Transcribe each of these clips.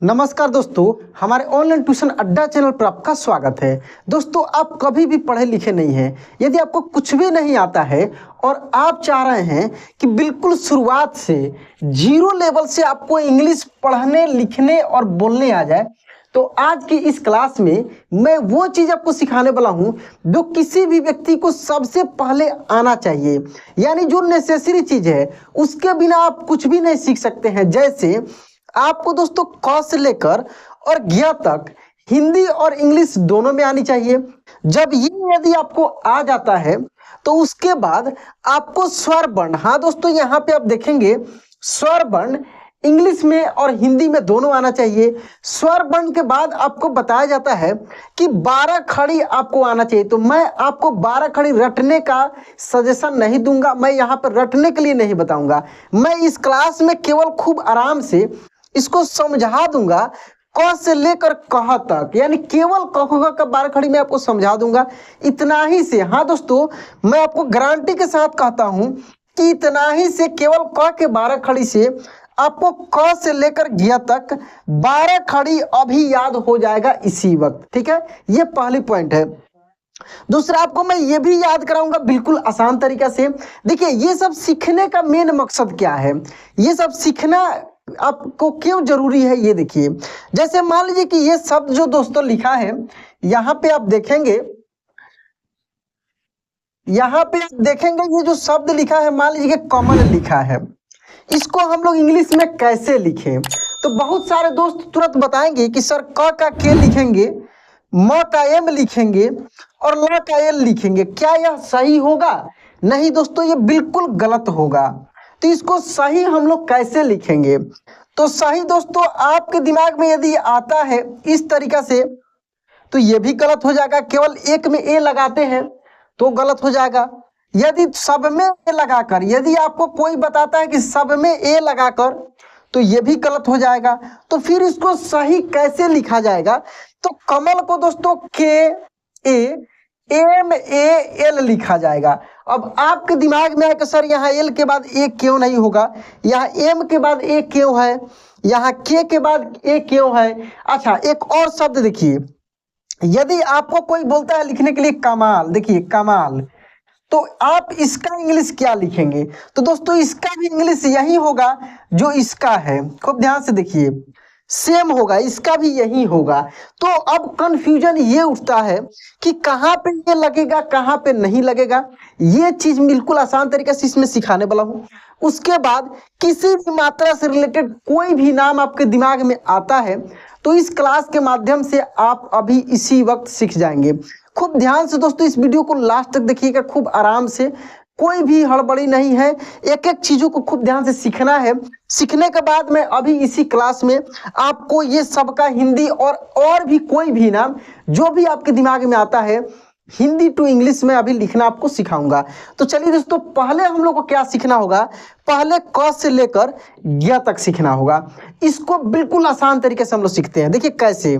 नमस्कार दोस्तों, हमारे ऑनलाइन ट्यूशन अड्डा चैनल पर आपका स्वागत है। दोस्तों, आप कभी भी पढ़े लिखे नहीं हैं। यदि आपको कुछ भी नहीं आता है और आप चाह रहे हैं कि बिल्कुल शुरुआत से जीरो लेवल से आपको इंग्लिश पढ़ने लिखने और बोलने आ जाए, तो आज की इस क्लास में मैं वो चीज़ आपको सिखाने वाला हूँ जो किसी भी व्यक्ति को सबसे पहले आना चाहिए। यानी जो नेसेसरी चीज़ है, उसके बिना आप कुछ भी नहीं सीख सकते हैं। जैसे आपको दोस्तों क से लेकर और ज्ञ तक हिंदी और इंग्लिश दोनों में आनी चाहिए। जब ये यदि आपको आ जाता है तो उसके बाद आपको स्वर वर्ण, हाँ दोस्तों, यहाँ पे आप देखेंगे स्वर वर्ण इंग्लिश में और हिंदी में दोनों आना चाहिए। स्वर वर्ण के बाद आपको बताया जाता है कि 12 खड़ी आपको आना चाहिए। तो मैं आपको 12 खड़ी रटने का सजेशन नहीं दूंगा, मैं यहाँ पर रटने के लिए नहीं बताऊंगा। मैं इस क्लास में केवल खूब आराम से इसको समझा दूंगा, क से लेकर कह तक, यानी केवल क का 12 खड़ी मैं आपको समझा दूंगा। इतना ही से, हाँ दोस्तों, मैं आपको गारंटी के साथ कहता हूं कि इतना ही से, केवल क के 12 खड़ी से आपको क से लेकर ज्ञ तक 12 खड़ी अभी याद हो जाएगा इसी वक्त। ठीक है, ये पहली पॉइंट है। दूसरा, आपको मैं ये भी याद कराऊंगा बिल्कुल आसान तरीका से। देखिए, ये सब सीखने का मेन मकसद क्या है, ये सब सीखना आपको क्यों जरूरी है, ये देखिए। जैसे मान लीजिए कि ये शब्द जो दोस्तों लिखा है, यहाँ पे आप देखेंगे, ये जो शब्द लिखा है, मान लीजिए कि कमल लिखा है, इसको हम लोग इंग्लिश में कैसे लिखें। तो बहुत सारे दोस्त तुरंत बताएंगे कि सर क का के लिखेंगे, म का एम लिखेंगे और ल का एल लिखेंगे। क्या यह सही होगा? नहीं दोस्तों, ये बिल्कुल गलत होगा। तो इसको सही हम लोग कैसे लिखेंगे? तो सही दोस्तों, आपके दिमाग में यदि आता है इस तरीका से, तो ये भी गलत हो जाएगा। केवल एक में ए लगाते हैं तो गलत हो जाएगा। यदि सब में ए लगाकर, यदि आपको कोई बताता है कि सब में ए लगाकर, तो ये भी गलत हो जाएगा। तो फिर इसको सही कैसे लिखा जाएगा? तो कमल को दोस्तों के ए एम ए एल लिखा जाएगा। अब आपके दिमाग में आएगा सर यहाँ एल के बाद ए क्यों नहीं होगा, यहाँ एम के बाद ए क्यों है, यहाँ के बाद ए क्यों है। अच्छा, एक और शब्द देखिए, यदि आपको कोई बोलता है लिखने के लिए कमाल, देखिए कमाल, तो आप इसका इंग्लिश क्या लिखेंगे? तो दोस्तों इसका भी इंग्लिश यही होगा जो इसका है। खूब ध्यान से देखिए, सेम होगा, इसका भी यही होगा। तो अब कंफ्यूजन ये उठता है कि कहाँ पे ये लगेगा, कहाँ पे नहीं लगेगा। ये चीज बिल्कुल आसान तरीके से इसमें सिखाने वाला हूँ। उसके बाद किसी भी मात्रा से रिलेटेड कोई भी नाम आपके दिमाग में आता है तो इस क्लास के माध्यम से आप अभी इसी वक्त सीख जाएंगे। खूब ध्यान से दोस्तों इस वीडियो को लास्ट तक देखिएगा, खूब आराम से, कोई भी हड़बड़ी नहीं है। एक एक चीजों को खूब ध्यान से सीखना है। सीखने के बाद में अभी इसी क्लास में आपको ये सबका हिंदी और भी कोई भी नाम जो भी आपके दिमाग में आता है, हिंदी टू इंग्लिश में अभी लिखना आपको सिखाऊंगा। तो चलिए दोस्तों, पहले हम लोग को क्या सीखना होगा? पहले क से लेकर ज्ञ तक सीखना होगा। इसको बिल्कुल आसान तरीके से हम लोग सीखते हैं। देखिए कैसे,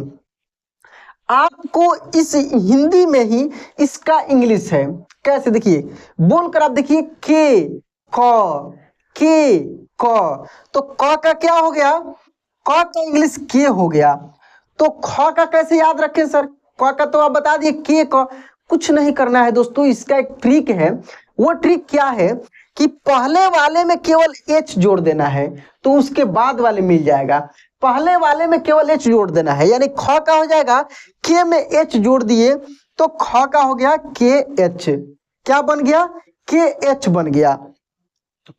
आपको इस हिंदी में ही इसका इंग्लिश है। कैसे? देखिए, बोलकर आप देखिए, के क, तो क का क्या हो गया? क का इंग्लिश के हो गया। तो ख का कैसे याद रखें सर? क का तो आप बता दिए, के क। कुछ नहीं करना है दोस्तों, इसका एक ट्रिक है। वो ट्रिक क्या है कि पहले वाले में केवल एच जोड़ देना है तो उसके बाद वाले मिल जाएगा। पहले वाले में केवल एच जोड़ देना है, यानी ख का हो जाएगा, के में एच जोड़ दिए तो ख का हो गया के एच। क्या बन गया? के एच बन गया।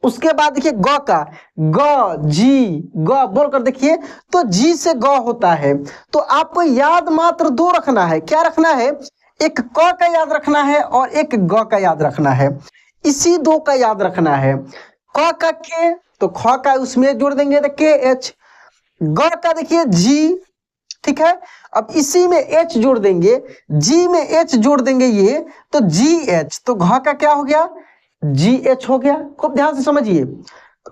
उसके बाद देखिए ग का, ग जी, ग बोलकर देखिए, तो जी से ग होता है। तो आपको याद मात्र दो रखना है। क्या रखना है? एक क का याद रखना है और एक ग का याद रखना है। इसी दो का याद रखना है। क का के, तो ख का उसमें जोड़ देंगे तो के एच। ग का देखिए जी, ठीक है। अब इसी में एच जोड़ देंगे, जी में एच जोड़ देंगे ये, तो जी एच। तो घ का क्या हो गया? जी एच हो गया। खूब ध्यान से समझिए,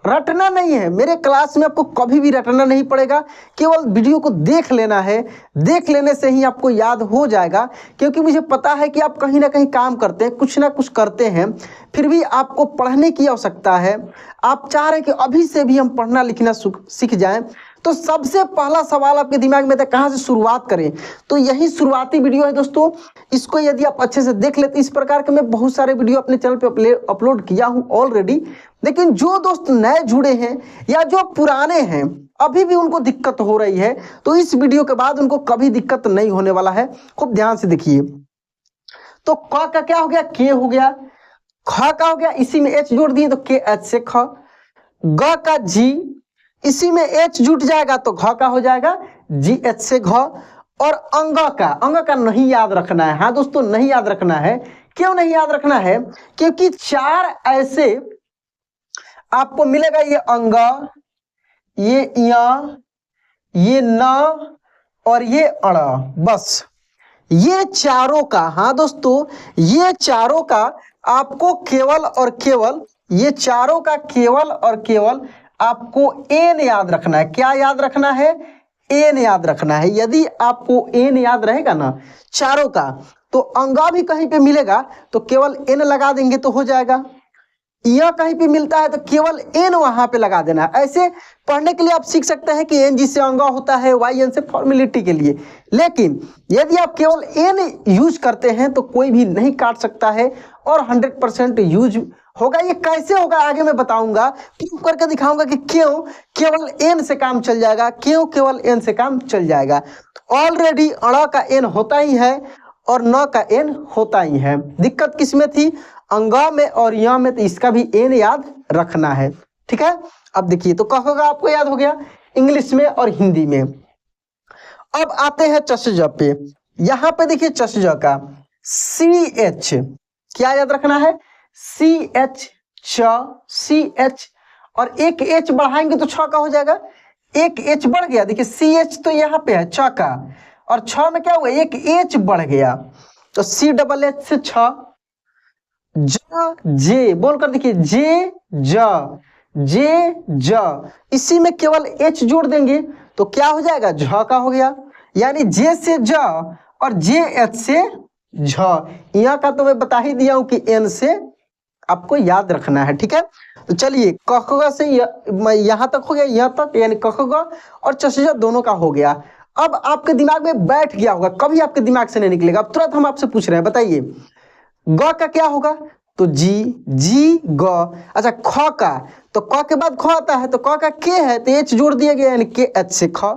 रटना नहीं है। मेरे क्लास में आपको कभी भी रटना नहीं पड़ेगा, केवल वीडियो को देख लेना है। देख लेने से ही आपको याद हो जाएगा, क्योंकि मुझे पता है कि आप कहीं ना कहीं काम करते हैं, कुछ ना कुछ करते हैं, फिर भी आपको पढ़ने की आवश्यकता है। आप चाह रहे हैं कि अभी से भी हम पढ़ना लिखना सीख जाएं, तो सबसे पहला सवाल आपके दिमाग में था कहाँ से शुरुआत करें, तो यही शुरुआती वीडियो है दोस्तों। इसको यदि आप अच्छे से देख लेते, इस प्रकार के मैं बहुत सारे वीडियो अपने चैनल पे अपलोड किया हूँ ऑलरेडी। लेकिन जो दोस्त नए जुड़े हैं या जो पुराने हैं अभी भी उनको दिक्कत हो रही है, तो इस वीडियो के बाद उनको कभी दिक्कत नहीं होने वाला है। खूब ध्यान से देखिए। तो क का क्या हो गया, के हो गया। ख का हो गया, इसी में एच जोड़ दिए तो के एच से ख। ग का जी, इसी में एच जुट जाएगा तो घ का हो जाएगा जी एच से घ। और अंग का नहीं याद रखना है। हाँ दोस्तों, नहीं याद रखना है। क्यों नहीं याद रखना है? क्योंकि 4 ऐसे आपको मिलेगा, ये अंग, ये य, ये न और ये अण। बस ये चारों का, हाँ दोस्तों, ये चारों का आपको केवल और केवल, ये चारों का केवल और केवल आपको एन याद रखना है। क्या याद रखना है? एन याद रखना है। यदि आपको एन याद रहेगा ना चारों का, तो अंगा भी कहीं पे मिलेगा तो केवल एन लगा देंगे तो हो जाएगा। यह कहीं पे मिलता है तो केवल एन वहां पे लगा देना है। ऐसे पढ़ने के लिए आप सीख सकते हैं कि एन जिससे अंगा होता है, वाई एन से फॉर्मेलिटी के लिए। लेकिन यदि आप केवल एन यूज करते हैं तो कोई भी नहीं काट सकता है और 100% यूज होगा। ये कैसे होगा आगे मैं बताऊंगा, प्रूव करके दिखाऊंगा कि क्यों केवल एन से काम चल जाएगा, क्यों केवल एन से काम चल जाएगा। ऑलरेडी अड़ा का एन होता ही है और न का एन होता ही है। दिक्कत किस में थी? अंगा में और या में, तो इसका भी एन याद रखना है। ठीक है, अब देखिए तो क्या होगा, आपको याद हो गया इंग्लिश में और हिंदी में। अब आते हैं चषज पे। यहां पे देखिए चषज का सी एच, क्या याद रखना है? सी एच, सी एच, और एक एच बढ़ाएंगे तो छ का हो जाएगा। एक एच बढ़ गया, देखिए सी एच तो यहाँ पे है छ का, और छ में क्या हुआ, एक एच बढ़ गया तो सी डबल एच से छ। जे बोलकर देखिए, जे ज, इसी में केवल एच जोड़ देंगे तो क्या हो जाएगा, झ का हो गया। यानी जे से ज और जे एच से झ। यहाँ का तो मैं बता ही दिया हूं कि एन से आपको याद रखना है। ठीक है, तो चलिए कखगा से यहां तक हो गया, यहाँ तक, यानी कखगा और चषज दोनों का हो गया। अब आपके दिमाग में बैठ गया होगा, कभी आपके दिमाग से नहीं निकलेगा। अब तुरंत हम आपसे पूछ रहे हैं, बताइए ग का क्या होगा? तो जी ग। अच्छा, ख का, तो क के बाद ख आता है तो क का के है तो एच जोड़ दिया गया, यानी के एच से ख।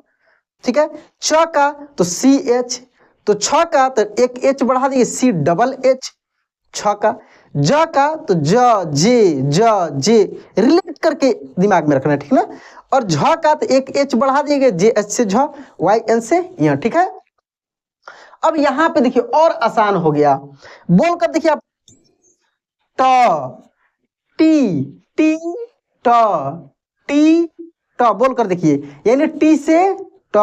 ठीक है, च का तो सी एच, तो छ का तो एक एच बढ़ा दिए सी डबल एच, छ का। ज का तो जे रिलेट करके दिमाग में रखना है, ठीक ना। और झ का तो एक एच बढ़ा दिए गए जे एच से झ, वाई एन से यहाँ। ठीक है, अब यहां पे देखिए और आसान हो गया, बोलकर देखिए आप, टी टी ट बोलकर देखिए, यानी टी से ट,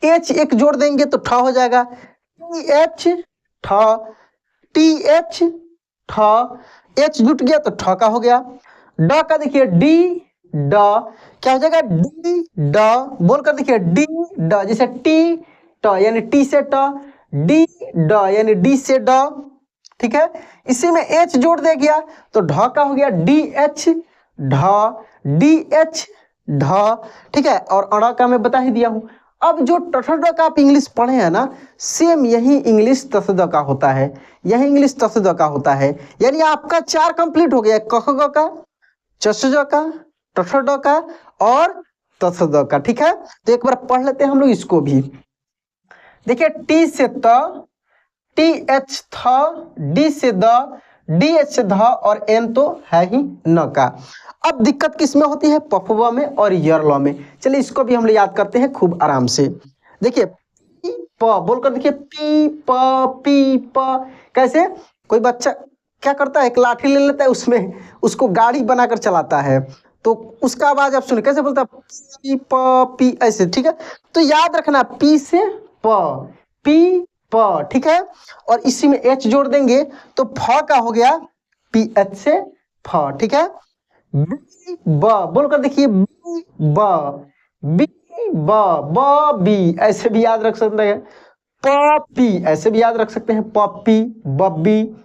एच एक जोड़ देंगे तो ठ हो जाएगा, टी एच ठ, एच जुट गया तो ठ का हो गया। ड का देखिए डी ड, क्या हो जाएगा, डी ड, बोलकर देखिए डी ड, जैसे टी ट यानी टी से ट, डी ड यानी डी से ड। ठीक है, इसी में एच जोड़ दे गया तो ढ का हो गया डी एच ढ। ठीक है, और अड़ा का मैं बता ही दिया हूं। अब जो टठड का आप इंग्लिश पढ़े हैं ना, सेम यही इंग्लिश तसद का होता है, यही इंग्लिश तसद का होता है। यानी आपका 4 कंप्लीट हो गया, कखग का, चषज का, टठड का और तसद का। ठीक है, तो एक बार पढ़ लेते हैं हम लोग इसको भी। देखिए टी से त, टी एच थ, डी से द, डी एच से ध, और एन तो है ही न का। अब दिक्कत किस में होती है? पफवा में और यरल में। चलिए इसको भी हम लोग याद करते हैं खूब आराम से। देखिए प बोलकर देखिए, पी प कैसे? कोई बच्चा क्या करता है, एक लाठी ले लेता है, उसमें उसको गाड़ी बनाकर चलाता है, तो उसका आवाज आप सुनिए कैसे बोलता है, पी ऐसे। ठीक है, तो याद रखना पी से पी प। ठीक है, और इसी में एच जोड़ देंगे तो फ का हो गया पी एच से फ। ठीक है, बी ब बोलकर देखिए, बी ऐसे भी याद रख सकते हैं, पपी ऐसे भी याद रख सकते हैं, पपी बब्बी,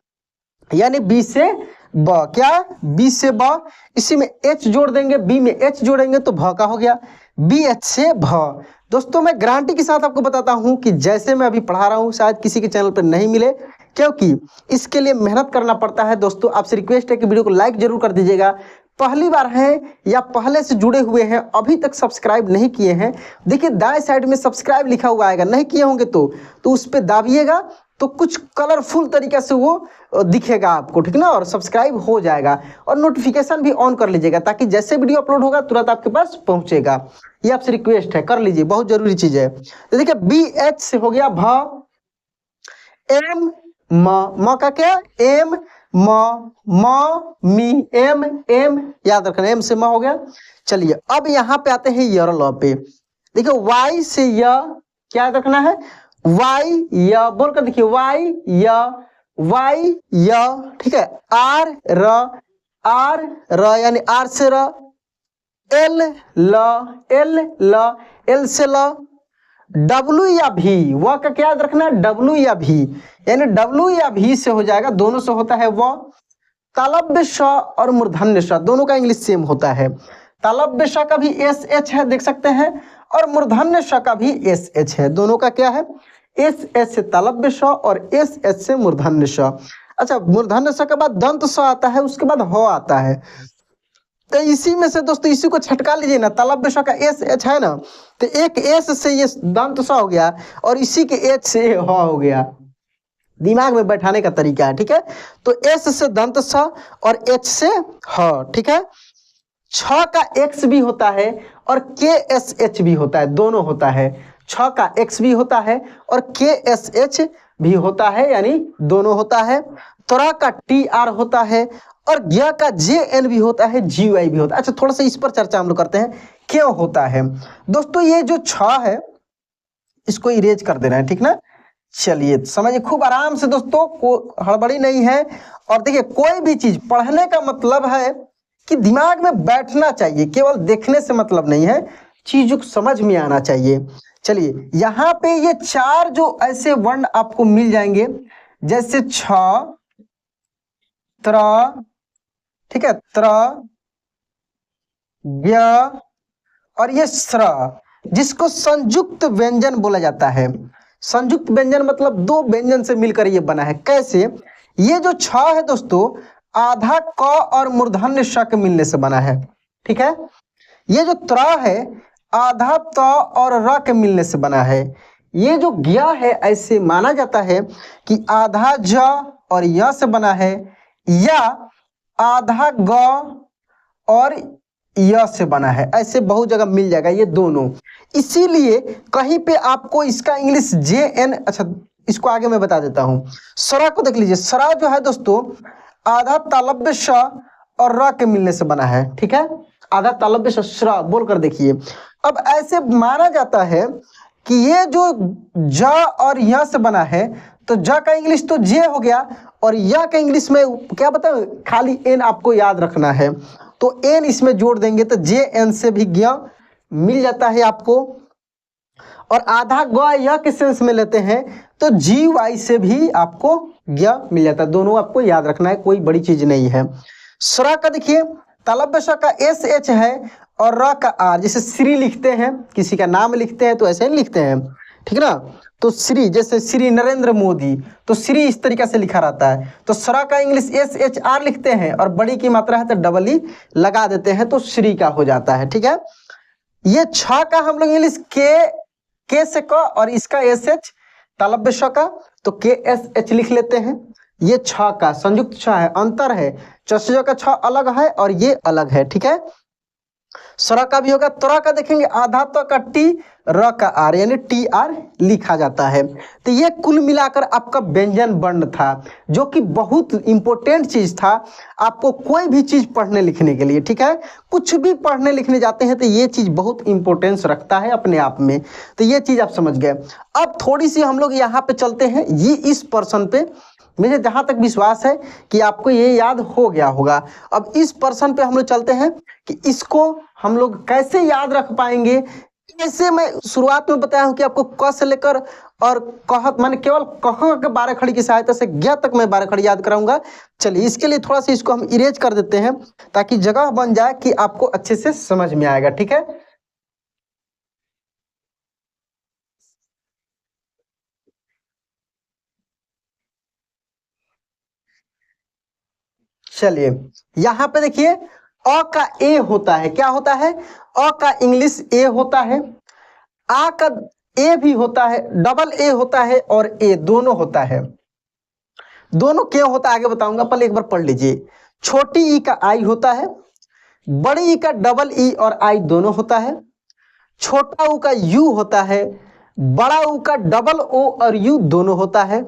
यानी बी से ब, क्या बी से ब, इसी में एच जोड़ देंगे, बी में एच जोड़ेंगे तो भ का हो गया, बी एच से भ। दोस्तों मैं गारंटी के साथ आपको बताता हूं कि जैसे मैं अभी पढ़ा रहा हूं शायद किसी के चैनल पर नहीं मिले, क्योंकि इसके लिए मेहनत करना पड़ता है। दोस्तों आपसे रिक्वेस्ट है कि वीडियो को लाइक जरूर कर दीजिएगा। पहली बार हैं या पहले से जुड़े हुए हैं, अभी तक सब्सक्राइब नहीं किए हैं, देखिए दाएं साइड में सब्सक्राइब लिखा हुआ आएगा, नहीं किए होंगे तो उस पर दाबिएगा तो कुछ कलरफुल तरीके से वो दिखेगा आपको, ठीक ना, और सब्सक्राइब हो जाएगा। और नोटिफिकेशन भी ऑन कर लीजिएगा ताकि जैसे वीडियो अपलोड होगा तुरंत आपके पास पहुंचेगा। ये आपसे रिक्वेस्ट है, कर लीजिए, बहुत जरूरी चीज है। तो देखिए बी एच से हो गया भ, एम म का क्या एम, म मी, एम एम याद रखना, एम से म हो गया। चलिए अब यहाँ पे आते हैं यर लॉ पे। देखिए वाई से य क्या याद रखना है, वाई य बोलकर देखिए, वाई य, वाई य, ठीक है। आर र यानी आर से र, एल ल, एल से ल, डब्ल्यू या भी, वह का क्या याद रखना है, डब्ल्यू या भी, यानी डब्ल्यू या भी से हो जाएगा, दोनों से होता है वह। तालव्य श और मूर्धन्य श दोनों का इंग्लिश सेम होता है। तालव्य श का भी एस एच है, देख सकते हैं, और मूर्धन्य श का भी एस एच है, दोनों का क्या है, एस एच से तालव्य श और एस एच से मूर्धन्य श। अच्छा, मूर्धन्य श के बाद दंत स आता है, उसके बाद ह आता है। तो इसी में से दोस्तों इसी को छटका लीजिए ना, तालव्य श का एस एच है ना, तो एक एस से ये दंत स हो गया और इसी के एच से ह हो गया। दिमाग में बैठाने का तरीका है, ठीक है। तो एस से दंत स और एच से ह, ठीक है। छ का एक्स भी होता है और के एस एच भी होता है, दोनों होता है। छ का एक्स भी होता है और के एस एच भी होता है, यानी दोनों होता है। त्रा का टी आर होता है और ज्ञ का जे एन भी होता है, जी वाई भी होता है। अच्छा, थोड़ा सा इस पर चर्चा हम लोग करते हैं, क्यों होता है। दोस्तों ये जो छ है इसको इरेज कर देना है, ठीक ना। चलिए समझिए खूब आराम से दोस्तों, को हड़बड़ी नहीं है। और देखिए कोई भी चीज पढ़ने का मतलब है कि दिमाग में बैठना चाहिए, केवल देखने से मतलब नहीं है, चीजों को समझ में आना चाहिए। चलिए यहाँ पे ये चार जो ऐसे वर्ण आपको मिल जाएंगे, जैसे छ, त्र, ठीक है, त्र, ज्ञ और ये स्र, जिसको संयुक्त व्यंजन बोला जाता है। संयुक्त व्यंजन मतलब दो व्यंजन से मिलकर ये बना है। कैसे, ये जो छ है दोस्तों आधा क और मूर्धन्य श के मिलने से बना है, ठीक है। ये जो त्र है आधा त और र के मिलने से बना है। ये जो ज्ञ है ऐसे माना जाता है कि आधा ज और य से बना है, या आधा ग और य से बना है, ऐसे बहुत जगह मिल जाएगा ये दोनों। इसीलिए कहीं पे आपको इसका इंग्लिश जे एन, अच्छा इसको आगे मैं बता देता हूँ। सरा को देख लीजिए, सरा जो है दोस्तों आधा तालव्य श और र के मिलने से बना है, ठीक है। आधा तालव्य श, श्र बोल कर देखिए। अब ऐसे माना जाता है कि ये जो ज और य से बना है, तो ज का इंग्लिश तो जे हो गया और य का इंग्लिश में क्या बताऊं, खाली एन आपको याद रखना है। तो एन इसमें जोड़ देंगे तो जे एन से भी ज्ञ मिल जाता है आपको। और आधा ग य के सेंस में लेते हैं तो जी वाई से भी आपको ज्ञ मिल जाता है। दोनों आपको याद रखना है, कोई बड़ी चीज नहीं है। स्र का देखिए तालव्य श का एस एच है और र का आर, जैसे श्री लिखते हैं, किसी का नाम लिखते हैं तो ऐसे ही लिखते हैं, ठीक ना। तो श्री, जैसे श्री नरेंद्र मोदी, तो श्री इस तरीके से लिखा रहता है। तो सरा का इंग्लिश एस एच आर लिखते हैं और बड़ी की मात्रा है तो डबल ई लगा देते हैं, तो श्री का हो जाता है, ठीक है। ये छ का हम लोग इंग्लिश के से क और इसका एस एच तालव्य श का, तो के एस एच लिख लेते हैं। ये छ का संयुक्त छ है, अंतर है, चष्य का छ अलग है और ये अलग है, ठीक है। स्र का भी होगा। त्रा का देखेंगे आधा त का टी, र का आर, यानी टी आर लिखा जाता है। तो ये कुल मिलाकर आपका व्यंजन वर्ण था, जो कि बहुत इंपॉर्टेंट चीज था आपको कोई भी चीज पढ़ने लिखने के लिए, ठीक है। कुछ भी पढ़ने लिखने जाते हैं तो ये चीज बहुत इंपॉर्टेंस रखता है अपने आप में। तो ये चीज आप समझ गए। अब थोड़ी सी हम लोग यहाँ पे चलते हैं, ये इस पर्सन पे मुझे जहां तक विश्वास है कि आपको ये याद हो गया होगा। अब इस पर्सन पे हम लोग चलते हैं कि इसको हम लोग कैसे याद रख पाएंगे। ऐसे मैं शुरुआत में बताया हूं कि आपको क से लेकर और कह मैंने केवल कह के 12 खड़ी की सहायता से ज्ञ तक मैं 12 खड़ी याद कराऊंगा। चलिए इसके लिए थोड़ा सा इसको हम इरेज कर देते हैं ताकि जगह बन जाए कि आपको अच्छे से समझ में आएगा। ठीक है, चलिए यहां पे देखिए अ का ए होता है, क्या होता है, अ का इंग्लिश ए होता है, आ का ए भी होता है, डबल ए होता है और ए दोनों होता है। दोनों क्यों होता है आगे बताऊंगा, पहले एक बार पढ़ लीजिए। छोटी ई का आई होता है, बड़ी ई का डबल ई और आई दोनों होता है, छोटा ऊ का यू होता है, बड़ा ऊ का डबल ओ और यू दोनों होता है,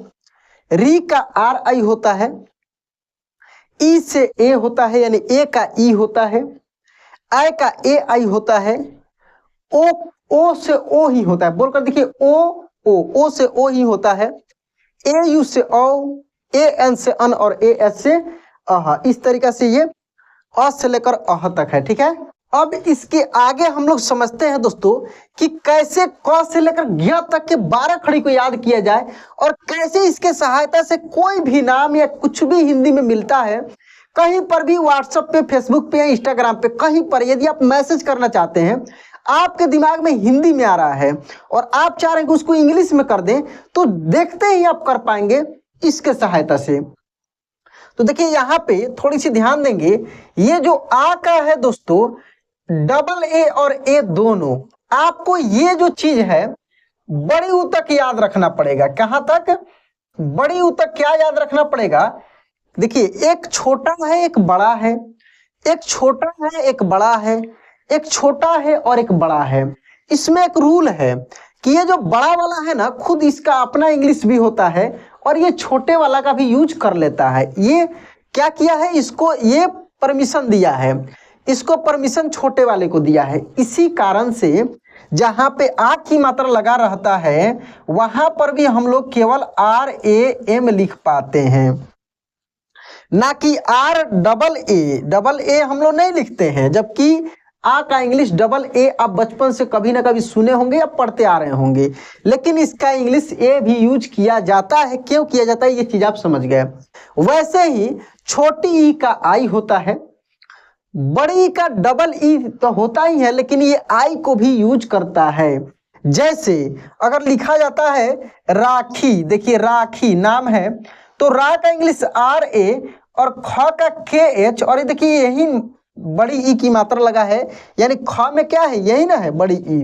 री का आर आई होता है, ई से ए होता है यानी ए का ई होता है, आई का ए आई होता है, ओ से ओ ही होता है, बोलकर देखिए ओ से ओ ही होता है, ए यू से ओ, ए एन से अन और ए एस से अह। इस तरीके से ये अ से लेकर अह तक है। ठीक है, अब इसके आगे हम लोग समझते हैं दोस्तों कि कैसे क से लेकर ज्ञ तक के 12 खड़ी को याद किया जाए और कैसे इसके सहायता से कोई भी नाम या कुछ भी हिंदी में मिलता है, कहीं पर भी व्हाट्सएप पे, फेसबुक पे या इंस्टाग्राम पे कहीं पर यदि आप मैसेज करना चाहते हैं, आपके दिमाग में हिंदी में आ रहा है और आप चाह रहे हैं कि उसको इंग्लिश में कर दें, तो देखते ही आप कर पाएंगे इसके सहायता से। तो देखिए यहां पे थोड़ी सी ध्यान देंगे, ये जो आ का है दोस्तों, डबल ए और ए दोनों, आपको ये जो चीज है बड़ी ऊ तक याद रखना पड़ेगा। कहां तक, बड़ी ऊ तक क्या याद रखना पड़ेगा, देखिए एक छोटा है एक बड़ा है, एक छोटा है एक बड़ा है, एक छोटा है और एक बड़ा है। इसमें एक रूल है कि ये जो बड़ा वाला है ना, खुद इसका अपना इंग्लिश भी होता है और ये छोटे वाला का भी यूज कर लेता है। ये क्या किया है, इसको ये परमिशन दिया है, इसको परमिशन छोटे वाले को दिया है। इसी कारण से जहां पे आ की मात्रा लगा रहता है वहां पर भी हम लोग केवल आर ए एम लिख पाते हैं, ना कि आर डबल ए हम लोग नहीं लिखते हैं। जबकि आ का इंग्लिश डबल ए आप बचपन से कभी ना कभी सुने होंगे या पढ़ते आ रहे होंगे, लेकिन इसका इंग्लिश ए भी यूज किया जाता है। क्यों किया जाता है ये चीज आप समझ गए। वैसे ही छोटी ई का आई होता है, बड़ी ई का डबल ई तो होता ही है, लेकिन ये आई को भी यूज करता है। जैसे अगर लिखा जाता है राखी, देखिए राखी नाम है तो रा का इंग्लिश आर ए और ख का के एच, और ये देखिए यही बड़ी ई की मात्रा लगा है, यानी ख में क्या है, यही ना है बड़ी ई।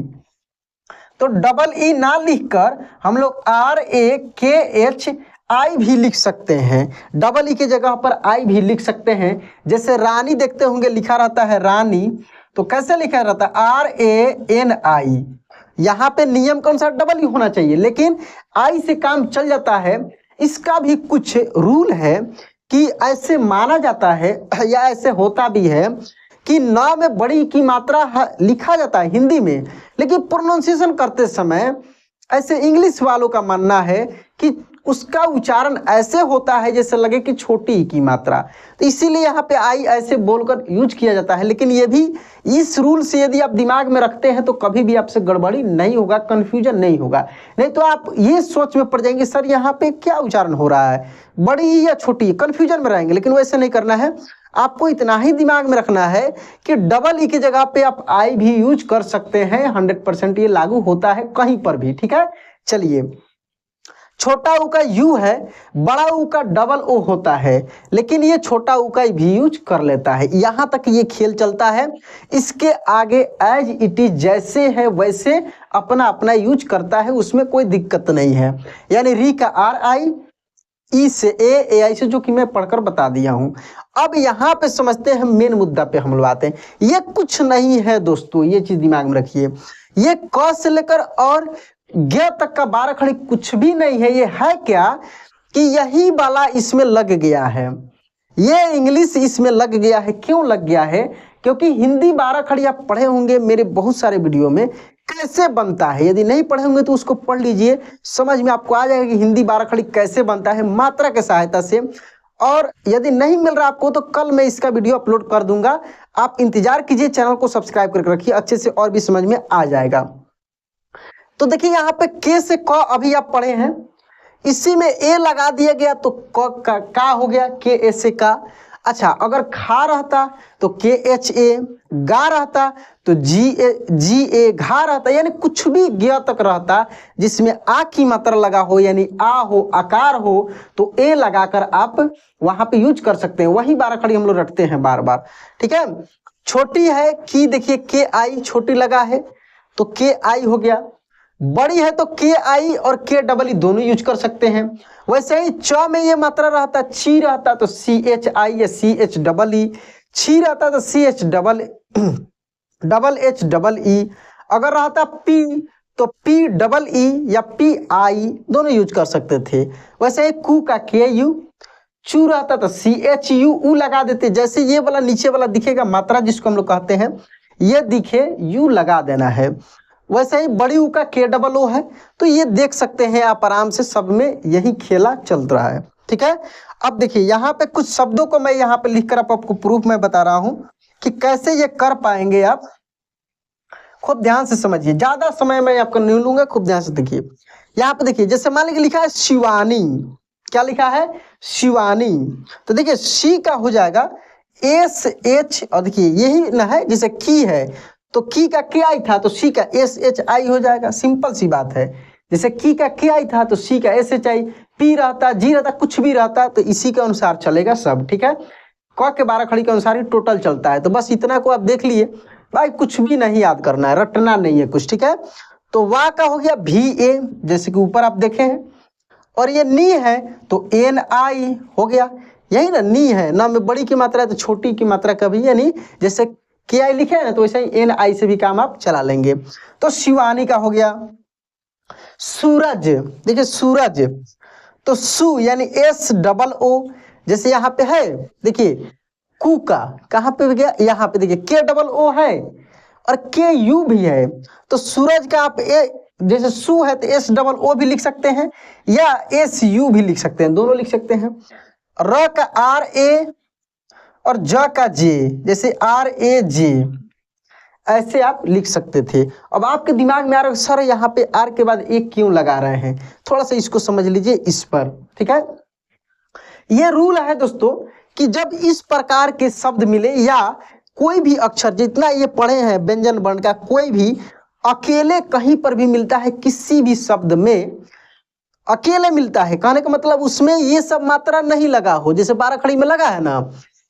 तो डबल ई ना लिखकर हम लोग आर ए के एच आई भी लिख सकते हैं, डबल ई की जगह पर आई भी लिख सकते हैं। जैसे रानी देखते होंगे लिखा रहता है रानी, तो कैसे लिखा रहता है, आर ए एन आई। यहाँ पे नियम कौन सा, डबल ई होना चाहिए, लेकिन आई से काम चल जाता है। इसका भी कुछ रूल है कि ऐसे माना जाता है या ऐसे होता भी है कि न में बड़ी की मात्रा लिखा जाता है हिंदी में, लेकिन प्रोनाउंसिएशन करते समय ऐसे इंग्लिश वालों का मानना है कि उसका उच्चारण ऐसे होता है जैसे लगे कि छोटी की मात्रा, तो इसीलिए यहाँ पे आई ऐसे बोलकर यूज किया जाता है। लेकिन ये भी इस रूल से यदि आप दिमाग में रखते हैं तो कभी भी आपसे गड़बड़ी नहीं होगा, कंफ्यूजन नहीं होगा। नहीं तो आप ये सोच में पड़ जाएंगे सर यहाँ पे क्या उच्चारण हो रहा है, बड़ी या छोटी, कंफ्यूजन में रहेंगे। लेकिन वैसे नहीं करना है, आपको इतना ही दिमाग में रखना है कि डबल ई की जगह पे आप आई भी यूज कर सकते हैं। 100% ये लागू होता है कहीं पर भी। ठीक है, चलिए छोटा ऊ का यू है, बड़ा ऊ का डबल ओ होता है, लेकिन ये छोटा ऊ का भी यूज कर लेता है। यहां तक ये खेल चलता है। इसके आगे एज इट इज जैसे है वैसे अपना अपना यूज करता है, उसमें कोई दिक्कत नहीं है। यानी री का आर आई, ई से ए आई से, जो कि मैं पढ़कर बता दिया हूं। अब यहाँ पे समझते हैं मेन मुद्दा पे हम लोग आते हैं। ये कुछ नहीं है दोस्तों, ये चीज दिमाग में रखिए, ये क से लेकर और ज्ञ तक का 12 खड़ी कुछ भी नहीं है। ये है क्या कि यही वाला इसमें लग गया है, ये इंग्लिश इसमें लग गया है। क्यों लग गया है, क्योंकि हिंदी 12 खड़ी आप पढ़े होंगे मेरे बहुत सारे वीडियो में, कैसे बनता है। यदि नहीं पढ़े होंगे तो उसको पढ़ लीजिए, समझ में आपको आ जाएगा कि हिंदी 12 खड़ी कैसे बनता है मात्रा के सहायता से। और यदि नहीं मिल रहा आपको तो कल मैं इसका वीडियो अपलोड कर दूंगा, आप इंतजार कीजिए, चैनल को सब्सक्राइब करके रखिए, अच्छे से और भी समझ में आ जाएगा। तो देखिए यहाँ पे के से क अभी आप पढ़े हैं, इसी में ए लगा दिया गया तो क का हो गया, के ए से का। अच्छा, अगर खा रहता तो के एच ए, गा रहता तो जी ए घा रहता, यानी कुछ भी ग तक रहता जिसमें आ की मात्रा लगा हो, यानी आ हो, आकार हो, तो ए लगाकर आप वहां पे यूज कर सकते हैं। वही 12 खड़ी हम लोग रटते हैं बार बार, ठीक है। छोटी है की, देखिए के आई छोटी लगा है तो के आई हो गया। बड़ी है तो के आई और के डबल ई दोनों यूज कर सकते हैं। वैसे ही च में ये मात्रा रहता, ची रहता तो सी एच आई या सी एच डबल ई, छी रहता तो C H double H double E. अगर रहता पी तो पी डबल ई या पी आई दोनों यूज कर सकते थे। वैसे ही कू का के यू, चू रहता तो सी एच यू ऊ लगा देते। जैसे ये वाला नीचे वाला दिखेगा मात्रा जिसको हम लोग कहते हैं, ये दिखे यू लगा देना है। वैसे ही बड़ी ऊ का के डबल ओ है, तो ये देख सकते हैं आप आराम से, सब में यही खेला चल रहा है, ठीक है। अब देखिए यहाँ पे कुछ शब्दों को मैं यहाँ पे लिखकर आपको प्रूफ में बता रहा हूँ कि कैसे ये कर पाएंगे आप। खूब ध्यान से समझिए, ज्यादा समय मैं आपको नहीं लूंगा, खूब ध्यान से देखिए। यहाँ पे देखिए, जैसे मान लीजिए लिखा है शिवानी, क्या लिखा है, शिवानी, तो देखिए शी का हो जाएगा एस एच, और देखिए यही ना है, जैसे की है तो की का के आई था तो सी का एस एच आई हो जाएगा, सिंपल सी बात है। जैसे की का के आई था तो सी का एस एच आई, पी रहता, जी रहता, कुछ भी रहता तो इसी के अनुसार चलेगा सब, ठीक है। क के 12 खड़ी के अनुसार ही टोटल चलता है। तो बस इतना को आप देख लिए भाई, कुछ भी नहीं याद करना है, रटना नहीं है कुछ, ठीक है। तो वाह का हो गया भी ए, जैसे कि ऊपर आप देखे हैं, और ये नी है तो एन आई हो गया, यही ना नी है ना, में बड़ी की मात्रा है तो छोटी की मात्रा कभी, यानी जैसे के आई लिखे हैं ना तो वैसे ही एन आई से भी काम आप चला लेंगे। तो शिवानी का हो गया। सूरज, देखिए सूरज तो सू यानी एस डबल ओ, जैसे यहाँ पे है देखिए कू का कहाँ पे गया, यहाँ पे देखिए के डबल ओ है और के यू भी है, तो सूरज का आप ए, जैसे सू है तो एस डबल ओ भी लिख सकते हैं या एस यू भी लिख सकते हैं, दोनों लिख सकते हैं। र का आर ए और ज का जे, जैसे आर ए जे, ऐसे आप लिख सकते थे। अब आपके दिमाग में आ रहा है सर यहाँ पे आर के बाद एक क्यों लगा रहे हैं, थोड़ा सा इसको समझ लीजिए इस पर, ठीक है। ये रूल है दोस्तों कि जब इस प्रकार के शब्द मिले या कोई भी अक्षर, जितना ये पढ़े हैं व्यंजन वर्ण का, कोई भी अकेले कहीं पर भी मिलता है, किसी भी शब्द में अकेले मिलता है, कहने का मतलब उसमें ये सब मात्रा नहीं लगा हो, जैसे 12 खड़ी में लगा है ना,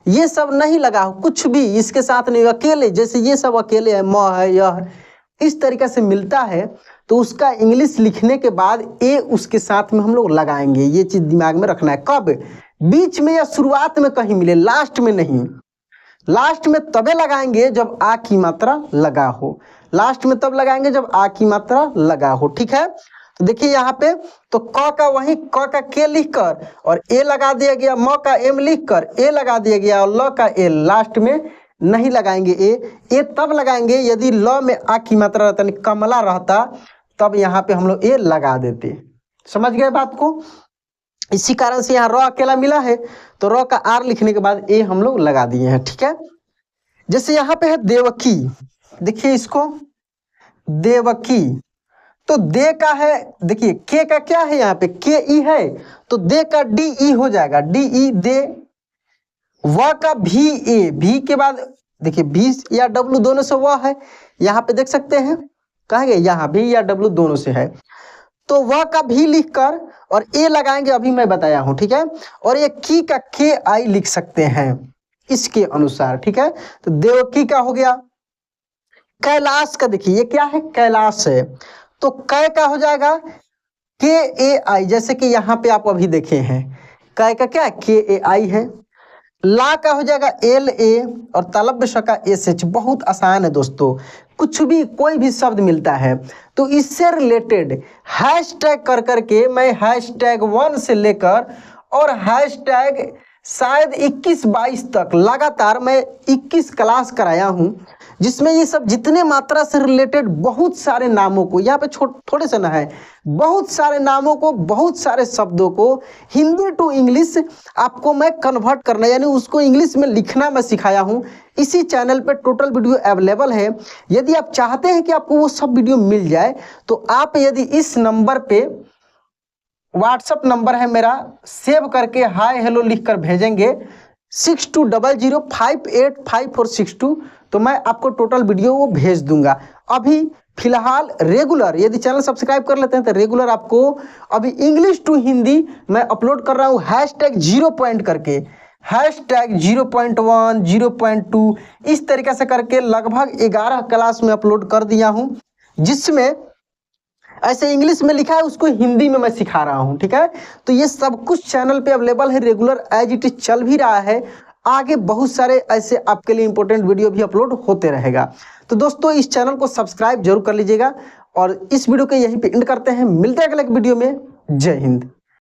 ये सब नहीं लगा हो, कुछ भी इसके साथ नहीं, अकेले, जैसे ये सब अकेले है, म है, यह है, इस तरीके से मिलता है, तो उसका इंग्लिश लिखने के बाद ए उसके साथ में हम लोग लगाएंगे। ये चीज दिमाग में रखना है। कब, बीच में या शुरुआत में कहीं मिले, लास्ट में नहीं। लास्ट में तबे लगाएंगे जब आ की मात्रा लगा हो, लास्ट में तब लगाएंगे जब आ की मात्रा लगा हो, ठीक है। तो देखिए यहाँ पे तो क का वही क का के लिखकर और ए लगा दिया गया, म का एम लिखकर ए लगा दिया गया और ल का ए, लास्ट में नहीं लगाएंगे ए तब लगाएंगे यदि ल में आ की मात्रा रहता, यानी कमला रहता, तब यहाँ पे हम लोग ए लगा देते। समझ गए बात को। इसी कारण से यहाँ र अकेला मिला है तो र का आर लिखने के बाद ए हम लोग लगा दिए हैं, ठीक है। जैसे यहाँ पे है देवकी, देखिए इसको देवकी, तो दे का है, देखिए के का क्या है, यहाँ पे के ई है तो दे का डी ई हो जाएगा, डी ई दे। व का भी ए, भी के बाद देखिए भी या डब्लू दोनों से वह है, यहाँ पे देख सकते हैं कहेंगे, यहाँ भी या डब्लू दोनों से है, तो वह का भी लिखकर और ए लगाएंगे, अभी मैं बताया हूं, ठीक है। और ये की का के आई लिख सकते हैं इसके अनुसार, ठीक है। तो देवकी का हो गया। कैलाश का देखिए ये क्या है, कैलाश है, तो कै का हो जाएगा के ए आई, जैसे कि यहाँ पे आप अभी देखे हैं कै का क्या के ए आई है। ला का हो जाएगा एल ए और तलव्य श का एस एच। बहुत आसान है दोस्तों, कुछ भी कोई भी शब्द मिलता है तो इससे रिलेटेड हैशटैग कर करके मैं हैशटैग 1 से लेकर और हैशटैग शायद 21-22 तक लगातार मैं 21 क्लास कराया हूँ। जिसमें ये सब जितने मात्रा से रिलेटेड बहुत सारे नामों को, यहाँ पे थोड़े से ना है, बहुत सारे नामों को, बहुत सारे शब्दों को हिंदी टू इंग्लिश आपको मैं कन्वर्ट करना, यानी उसको इंग्लिश में लिखना मैं सिखाया हूँ। इसी चैनल पे टोटल वीडियो अवेलेबल है। यदि आप चाहते हैं कि आपको वो सब वीडियो मिल जाए तो आप यदि इस नंबर पे, व्हाट्सअप नंबर है मेरा, सेव करके हाय हेलो लिखकर भेजेंगे 6200585462, तो मैं आपको टोटल वीडियो वो भेज दूंगा। अभी फिलहाल रेगुलर, यदि चैनल सब्सक्राइब कर लेते हैं तो रेगुलर आपको अभी इंग्लिश टू हिंदी मैं अपलोड कर रहा हूँ #0 पॉइंट करके, #0.1 0.2 इस तरीके से करके लगभग 11 क्लास में अपलोड कर दिया हूँ, जिसमें ऐसे इंग्लिश में लिखा है उसको हिंदी में मैं सिखा रहा हूँ। ठीक है, तो ये सब कुछ चैनल पे अवेलेबल है, रेगुलर एज इट इज चल भी रहा है। आगे बहुत सारे ऐसे आपके लिए इंपॉर्टेंट वीडियो भी अपलोड होते रहेगा। तो दोस्तों इस चैनल को सब्सक्राइब जरूर कर लीजिएगा और इस वीडियो को यहीं पे एंड करते हैं। मिलते हैं अगले वीडियो में। जय हिंद।